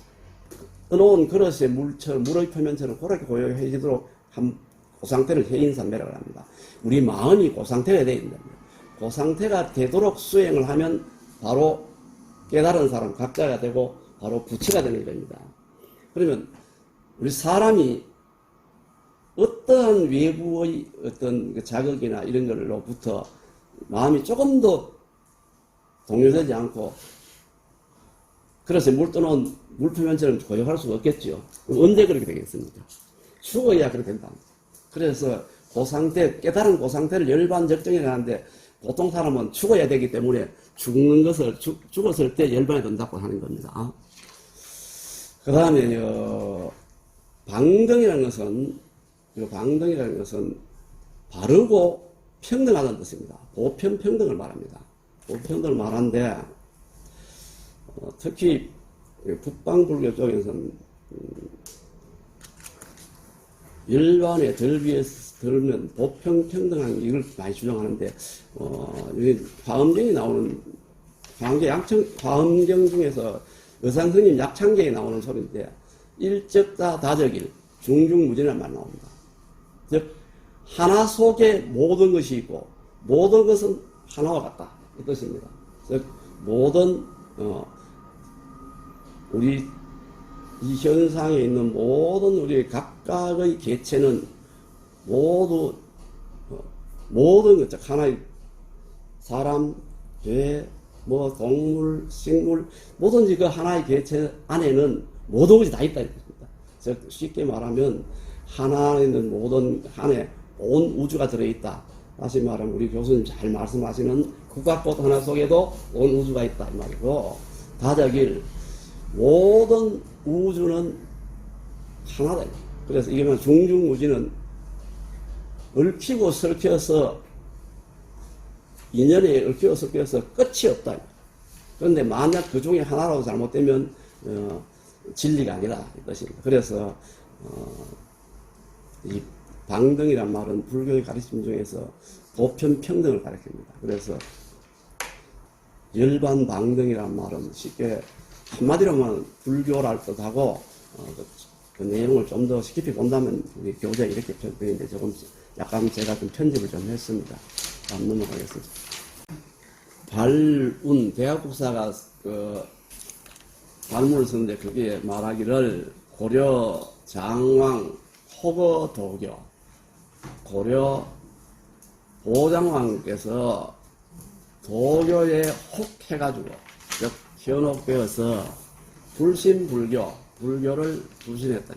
떠놓은 그릇에 물의 표면처럼 그렇게 고요해지도록 한 그 상태를 해인산매라고 합니다. 우리 마음이 그 상태가 되어야 된답니다. 그 상태가 되도록 수행을 하면 바로 깨달은 사람 각자가 되고 바로 부처가 되는 겁니다. 그러면 우리 사람이 어떠한 외부의 어떤 자극이나 이런 걸로부터 마음이 조금 더 동요되지 않고, 그래서 물 떠놓은 물표면처럼 고요할 수가 없겠죠. 언제 그렇게 되겠습니까? 죽어야 그렇게 된다. 그래서 그 상태, 깨달은 그 상태를 열반적정해 나는데, 보통 사람은 죽어야 되기 때문에 죽는 것을, 죽었을 때 열반에 든다고 하는 겁니다. 그 다음에, 방등이라는 것은 바르고 평등하다는 뜻입니다. 보편평등을 말합니다. 보편평등을 말하는데, 특히 북방불교 쪽에서는 일반에 들면 보편평등한 이걸 많이 주장하는데, 여기 화엄경이 나오는, 화엄경 중에서 의상스님 약창계에 나오는 소리인데, 일적다 다적일, 중중무진이라는 말 나옵니다. 즉, 하나 속에 모든 것이 있고, 모든 것은 하나와 같다. 이 뜻입니다. 즉, 모든, 우리 이 현상에 있는 모든 우리 각각의 개체는 모두, 모든 것, 즉, 하나의 사람, 개, 동물, 식물, 뭐든지 그 하나의 개체 안에는 모든 것이 다 있다. 이겁니다. 즉, 쉽게 말하면, 하나에 있는 모든, 안에 온 우주가 들어있다. 다시 말하면, 우리 교수님 잘 말씀하시는 국악꽃 하나 속에도 온 우주가 있다. 이 말이고, 다적일, 모든 우주는 하나다. 그래서 이게 뭐 중중무지는 얽히고 설켜서, 인연에 얽히고 설켜서 끝이 없다. 그런데 만약 그 중에 하나라도 잘못되면, 진리가 아니다. 이 뜻입니다. 그래서, 이 방등이란 말은 불교의 가르침 중에서 보편평등을 가리킵니다. 그래서, 열반방등이란 말은 쉽게 한마디로 말하면 불교랄 뜻하고, 그 내용을 좀 더 깊이 본다면 우리 교재에 이렇게 표현되는데 조금 약간 제가 좀 편집을 좀 했습니다. 다음 넘어가겠습니다. 발운, 대학국사가 발문을 쓰는데 그게 말하기를 고려 장왕 호거 도교, 고려 보장왕께서 도교에 혹해가지고, 즉, 현혹되어서 불교를 불신했다.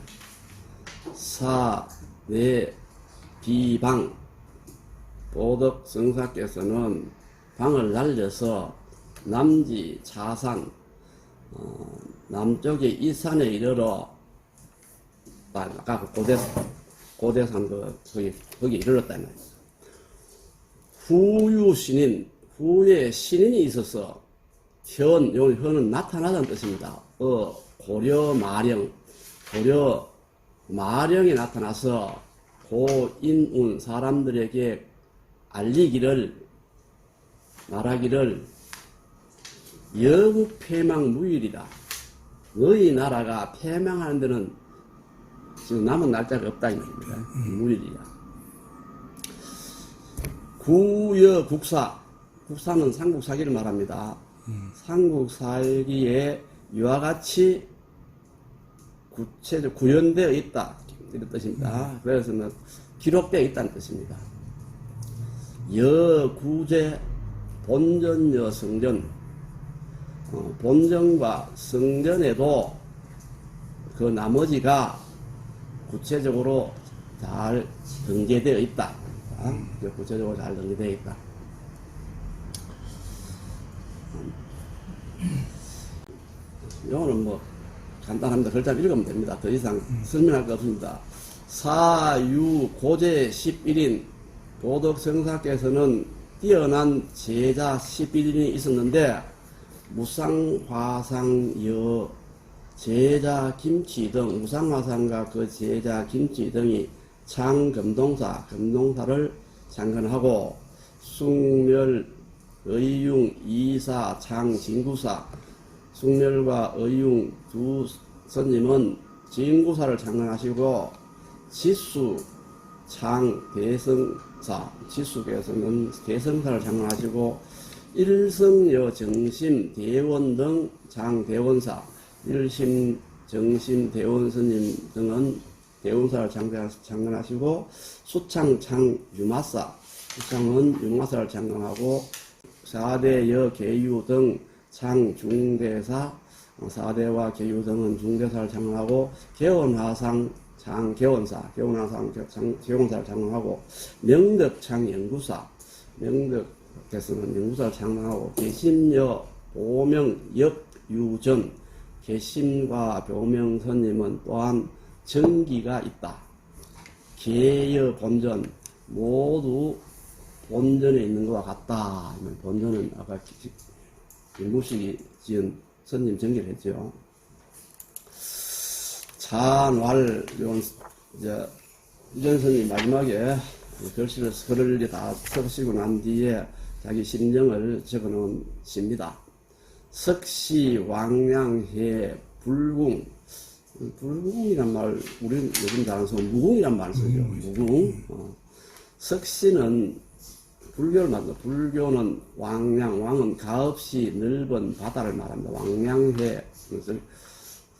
비방, 보덕 성사께서는 방을 날려서 남지 차산, 남쪽의 이산에 이르러, 아까 고대산 거기 이르렀다. 후에 신인이 있어서, 현은 나타나다는 뜻입니다. 고려 마령이 나타나서 고인운 사람들에게 말하기를 여국 폐망 무일이다. 너희 나라가 폐망하는 데는 지금 남은 날짜가 없다 이 말입니다. 무일이야. 국사는 삼국사기를 말합니다. 삼국사기에 이와 같이 구체적 구현되어 있다 이런 뜻입니다. 그래서 기록되어 있다는 뜻입니다. 여구제 본전여 성전, 본전과 성전에도 그 나머지가 구체적으로 잘 등재되어 있다. 구체적으로 잘 등재되어 있다. 이거는 간단합니다. 글자를 읽으면 됩니다. 더 이상 설명할 거 없습니다. 사유 고제 11인, 도덕성사께서는 뛰어난 제자 11인이 있었는데, 무상화상여 제자 김치 등, 무상화상과 그 제자 김치 등이 금동사를 창건하고, 숭멸, 의융, 이사, 진구사, 숭멸과 의융 두 선님은 진구사를 창건하시고, 지수, 대성사, 지수께서는 대성사를 창건하시고, 일성여 정심 대원 등 장대원사, 일심 정심 대원 스님 등은 대원사를 창건하시고, 수창 창 유마사, 수창은 유마사를 창건하고, 4대 여 계유 등 창중대사, 4대와 계유 등은 중대사를 창건하고, 개원화상 창개원사, 개원화상 개원사를 창건하고, 명덕 창연구사, 명덕 대서는 연구사를 창건하고, 개심여 보명 역유전, 개심과 보명 스님은 또한 정기가 있다. 개여 본전 모두 본전에 있는 것과 같다. 본전은 아까 일무식이 지은 스님 정기를 했죠. 찬왈, 이제 유전 스님 마지막에 글을 다 써시고 난 뒤에 자기 심정을 적어놓은 시입니다. 석시 왕량해 불궁, 불궁이란 말 우리는 요즘 잘 안 쓰고 무궁이란 말을 쓰죠. 무궁. 석시는 불교를 말합니다. 불교는 왕량, 왕은 가없이 넓은 바다를 말합니다. 왕량해.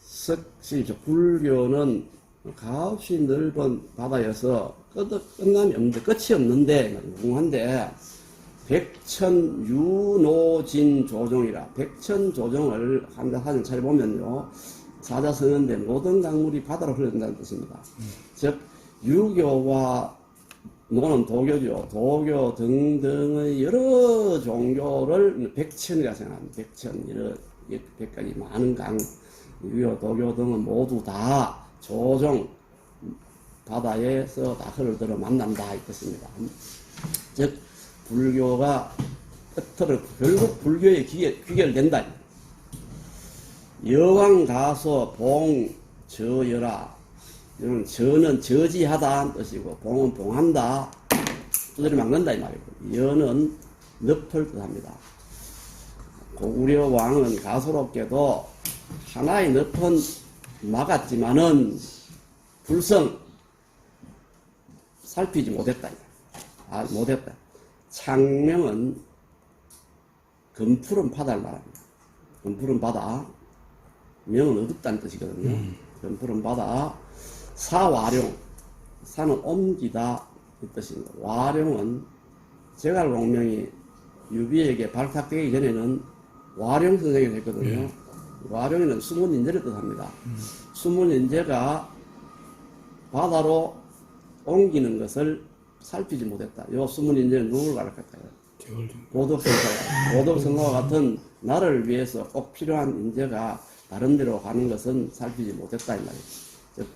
석시, 불교는 가없이 넓은 바다여서 끝남이 없는데, 끝이 없는데, 무궁한데, 백천유노진 조종이라, 백천조종을 한다 사진 찾아보면요, 사자성어인데 모든 강물이 바다로 흘러든다는 뜻입니다. 즉, 유교와 노는 도교죠. 도교 등등의 여러 종교를 백천이라 생각합니다. 백천, 여러, 백가지 많은 강, 유교, 도교 등은 모두 다 조종, 바다에서 다 흘러들어 만난다, 이 뜻입니다. 즉, 불교가 끝으로 결국 불교에 귀결된다. 여왕 가서 봉 저여라. 이런 저는 저지하다 뜻이고, 봉은 봉한다. 두드려 막는다 이 말이고, 여는 늪을 뜻합니다. 고구려 왕은 가소롭게도 하나의 늪은 막았지만은 불성 살피지 못했다. 못했다. 창명은 금푸른 바다를 말합니다. 금푸른 바다, 명은 어둡다는 뜻이거든요. 금푸른 바다, 사와룡, 사는 옮기다 이 뜻입니다. 와룡은 제갈공명이 유비에게 발탁되기 전에는 와룡 선생이 됐거든요. 와룡에는 숨은 인재를 뜻합니다. 숨은 인재가 바다로 옮기는 것을 살피지 못했다. 요 숨은 인재는 누구를 가르쳤을까요? 보덕성화와 같은 나를 위해서 꼭 필요한 인재가 다른 데로 가는 것은 살피지 못했다 이 말이에요. 즉,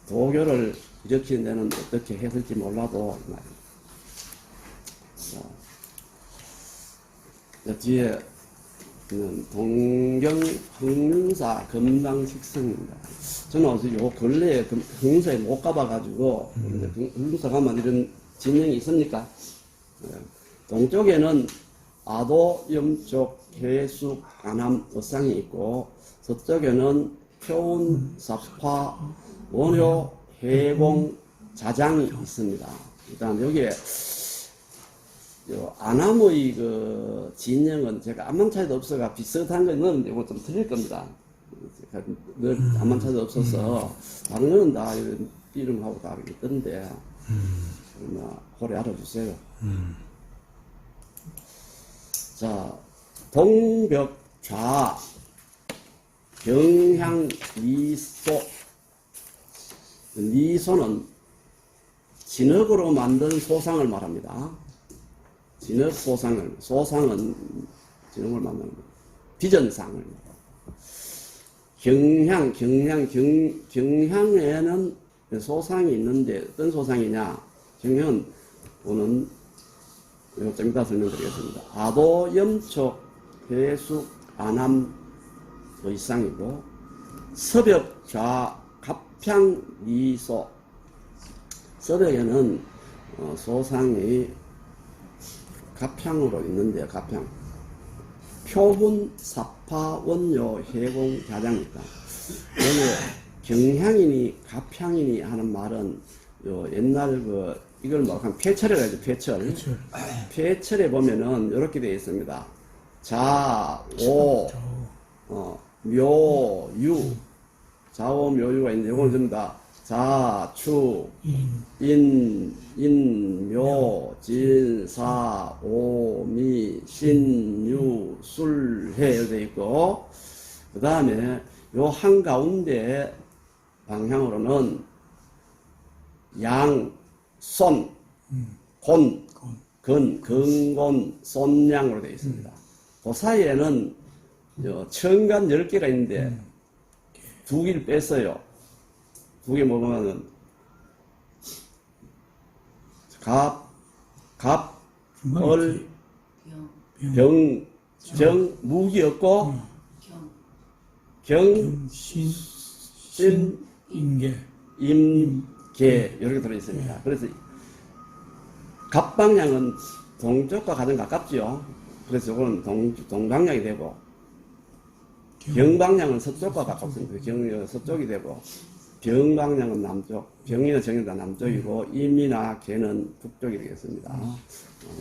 도교를 일으키는 데는 어떻게 했을지 몰라도 이 말이에요. 뒤에 동경 흥릉사 금당식성입니다. 저는 요 근래에 흥릉사에 못 가봐가지고, 흥릉사 가면 이런 진영이 있습니까? 동쪽에는 아도, 염쪽, 해숙, 안암, 어상이 있고, 서쪽에는 표운, 사파, 원효, 해공, 자장이 있습니다. 일단 여기에 안암의 그 진영은 제가 암만차이도 없어가 비슷한 거 넣었는데 이거 좀 틀릴 겁니다. 늘 암만차이도 없어서 다른 거는 다 이름하고 다 있던데 고래 알아주세요. 자, 동벽좌 경향리소. 리소는 진흙으로 만든 소상을 말합니다. 진흙 소상은 진흙을 만드는 거예요. 비전상을. 경향에는 소상이 있는데 어떤 소상이냐? 경향은 오는 좀 이따 설명드리겠습니다. 아도, 염촉, 해숙, 안암 의상이고, 서벽, 좌, 갑향, 리소. 서벽에는 소상이 갑향으로 있는데요. 갑향. 표훈, 사파, 원료, 해공, 자장입니다. 여기 경향이니 갑향이니 하는 말은 요 옛날 그 이걸 뭐 한 폐철이라고 하죠. 폐철. 그렇죠. 폐철에 보면은 이렇게 되어 있습니다. 자, 오, 묘, 유. 자오, 묘유가 있는데 이거는 전부 다 자, 추, 인, 묘, 진, 사, 오, 미, 신, 유, 술, 해 이렇게 되어 있고, 그 다음에 요 한가운데 방향으로는 양, 손, 곤, 근, 근곤, 손양으로 되어 있습니다. 그 사이에는 천간 10개가 있는데 2개를 뺐어요. 2개 먹으면은 갑, 얼, 병, 정, 무기였고 경, 신, 인계, 임계 이렇게 들어있습니다. 그래서 갑방향은 동쪽과 가장 가깝죠. 그래서 이거는 동방향이 되고 경방향은 서쪽과 가깝습니다. 경이 서쪽이 되고 병방향은 남쪽, 병이나 정이 다 남쪽이고 임이나 개는 북쪽이 되겠습니다.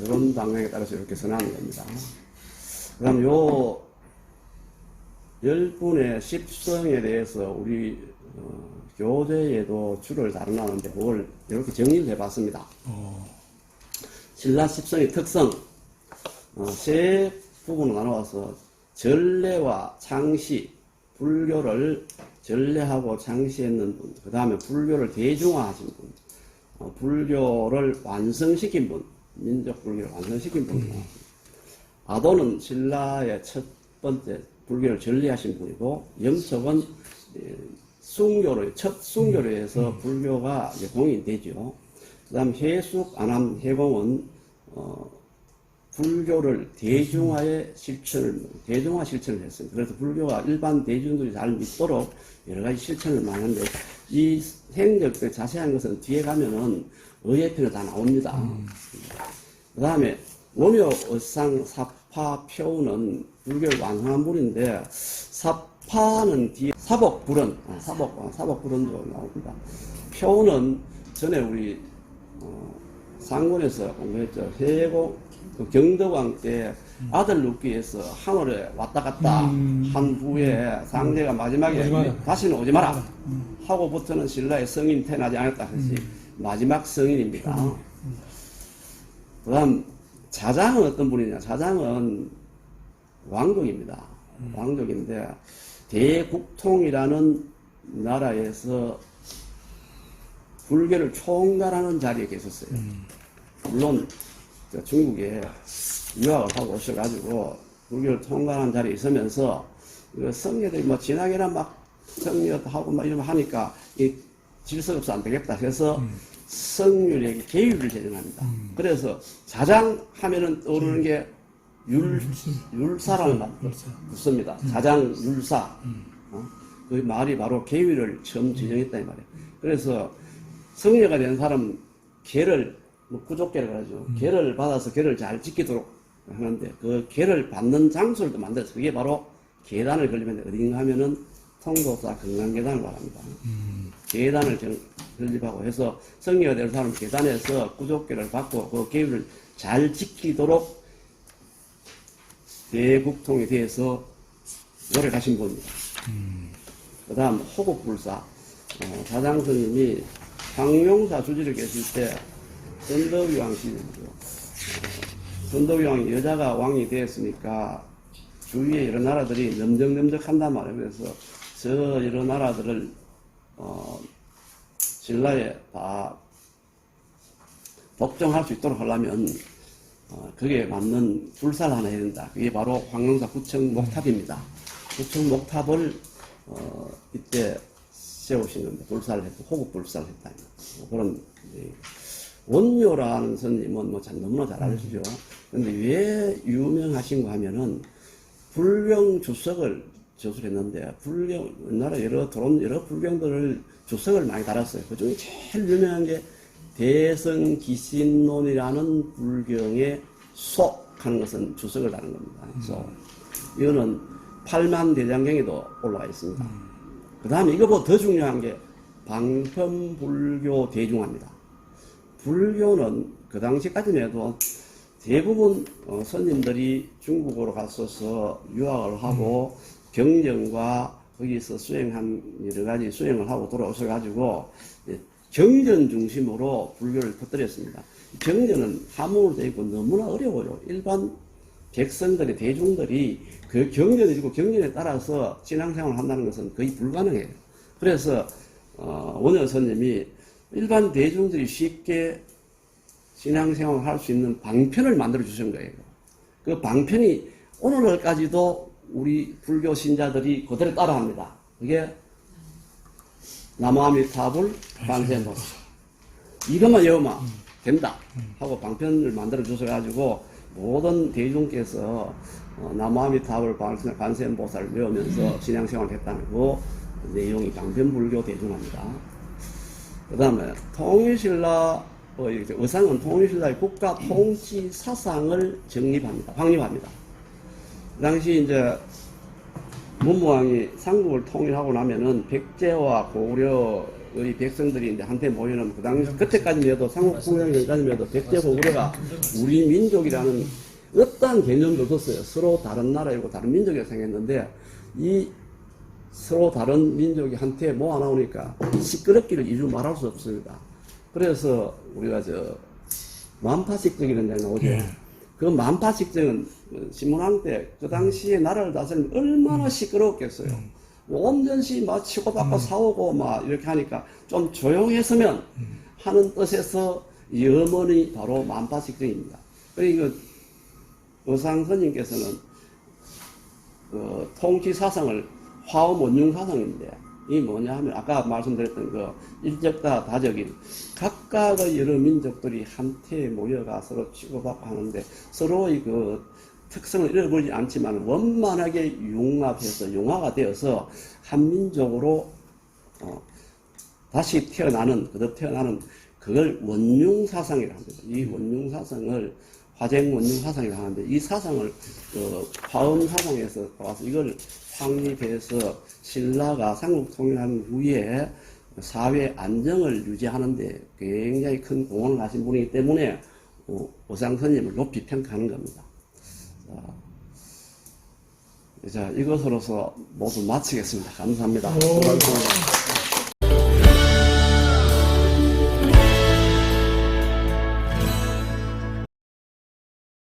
이런 방향에 따라서 이렇게 선하는 겁니다. 그 다음 요 10분의 10성에 대해서 우리 교재에도 줄을 다뤄놨는데 그걸 이렇게 정리를 해봤습니다. 신라 10성의 특성 세 부분으로 나누어서 전례와 창시, 불교를 전례하고 창시했는 분, 그 다음에 불교를 대중화하신 분, 불교를 완성시킨 분, 민족 불교를 완성시킨 분. 아도는 신라의 첫 번째 불교를 전례하신 분이고, 영척은 순교로, 첫 순교로 해서 불교가 이제 공인되죠. 그 다음 해숙, 안암, 해공은 불교를 대중화 실천을 했습니다. 그래서 불교가 일반 대중들이 잘 믿도록 여러 가지 실천을 많이 하는데, 이 행적들 자세한 것은 뒤에 가면은 의예편에 다 나옵니다. 그 다음에 원효, 어상, 사파, 표는 불교를 완성한 분인데, 사파는 뒤에 사복불은, 사복불은도 나옵니다. 표는 전에 우리 상군에서 공부했죠. 해공, 경덕왕 때 아들 낳기 위해서 하늘에 왔다 갔다 한 후에 상대가 마지막에 다시는 오지 마라 하고부터는 신라의 성인 태어나지 않았다. 그것이 마지막 성인입니다. 그 다음 자장은 어떤 분이냐. 자장은 왕족입니다. 왕족인데 대국통이라는 나라에서 불교를 총괄하는 자리에 계셨어요. 물론 중국에 유학을 하고 오셔가지고 불교를 총괄하는 자리에 있으면서 성녀들이 뭐 진하게나 막 성녀하고 막 이러면 하니까 이 질서가 없어 안 되겠다 해서 성률에게 계율을 제정합니다. 그래서 자장하면은 떠오르는 게 율사라는 말 붙습니다. 자장 율사. 그 말이 바로 계율을 처음 지정했다 이 말이에요. 그래서 성녀가 된 사람은 계를 뭐 구족계를 하죠. 계를 받아서 계를 잘 지키도록 하는데 그 계를 받는 장소를 또 만들어서 그게 바로 계단을 걸리면 어딘가 하면은 통도사 금강계단을 말합니다. 계단을 건립하고 해서 성녀가 될 사람은 계단에서 구족계를 받고 그 계율을 잘 지키도록 대국통에 대해서 노력하신 분입니다. 그 다음 호국불사 자장스님이 황룡사 주지를 계실 때 선덕위왕 시대죠. 선덕위왕이 여자가 왕이 되었으니까 주위에 여러 나라들이 넘적넘적한단 말이에요. 그래서 저 여러 나라들을 신라에 다 복종할 수 있도록 하려면 그게 맞는 불사를 하나 해야 된다. 그게 바로 황룡사 구청 목탑입니다. 구청 목탑을 이때 세우신 겁니다. 불사를 했고 호국 불사를 했다. 그런 원효라는 스님은 뭐 너무나 잘 아시죠. 근데 왜 유명하신가 하면은 불경 주석을 저술했는데 옛날에 여러 불경들을 주석을 많이 달았어요. 그 중에 제일 유명한 게 대성기신론이라는 불경의 속하는 것은 주석을 다는 겁니다. 그래서 이거는 팔만대장경에도 올라와 있습니다. 그 다음에 이거보다 더 중요한 게 방편불교 대중화입니다. 불교는 그 당시까지만 해도 대부분 스님들이 중국으로 갔어서 유학을 하고 경전과 거기서 수행한 여러 가지 수행을 하고 돌아오셔가지고 경전 중심으로 불교를 퍼뜨렸습니다. 경전은 한문으로 되어 있고 너무나 어려워요. 일반 백성들이, 대중들이 그 경전을 읽고 경전에 따라서 신앙생활을 한다는 것은 거의 불가능해요. 그래서 원효 스님이 일반 대중들이 쉽게 신앙생활을 할 수 있는 방편을 만들어 주신 거예요. 그 방편이 오늘날까지도 우리 불교 신자들이 그대로 따라합니다. 그게 나무아미타불 관세음보살. 이것만 외우면 된다 하고 방편을 만들어 주셔가지고 모든 대중께서 나무아미타불 관세음보살을 외우면서 신앙생활을 했다는 그 내용이 방편불교 대중합니다. 그 다음에 통일신라 의상은 통일신라의 국가 통치 사상을 정립합니다. 확립합니다. 그 당시 이제 문무왕이 삼국을 통일하고 나면은 백제와 고구려의 백성들이 이제 한테 모이는 그 당시 그때까지만 해도 삼국 통일까지만 해도 백제 고구려가 우리 민족이라는 어떠한 개념도 없었어요. 서로 다른 나라이고 다른 민족이 생겼는데 이 서로 다른 민족이 한테 모아나오니까 시끄럽기를 이루 말할 수 없습니다. 그래서 우리가 만파식정이라는 데 나오죠. 그 만파식정은 신문왕 때 그 당시에 나라를 다스리면 얼마나 시끄러웠겠어요. 온전시 막 치고받고 싸우고 막 이렇게 하니까 좀 조용했으면 하는 뜻에서 염원이 바로 만파식정입니다. 그리고 의상 스님께서는 그 통치 사상을 화엄 원융 사상인데 이 뭐냐 하면 아까 말씀드렸던 그 일적다 다적인 각각의 여러 민족들이 한테 모여가 서로 치고받고 하는데 서로의 그 특성을 잃어버리지 않지만 원만하게 융합해서 융화가 되어서 한 민족으로 다시 태어나는 그들 태어나는 그걸 원융 사상이라고 합니다. 이 원융 사상을 화쟁 원융 사상이라고 하는데 이 사상을 화엄 사상에서 와서 이걸 확립해서 신라가 삼국 통일한 후에 사회 안정을 유지하는데 굉장히 큰 공헌을 하신 분이기 때문에 오상 스님을 높이 평가하는 겁니다. 자, 이것으로서 모두 마치겠습니다. 감사합니다.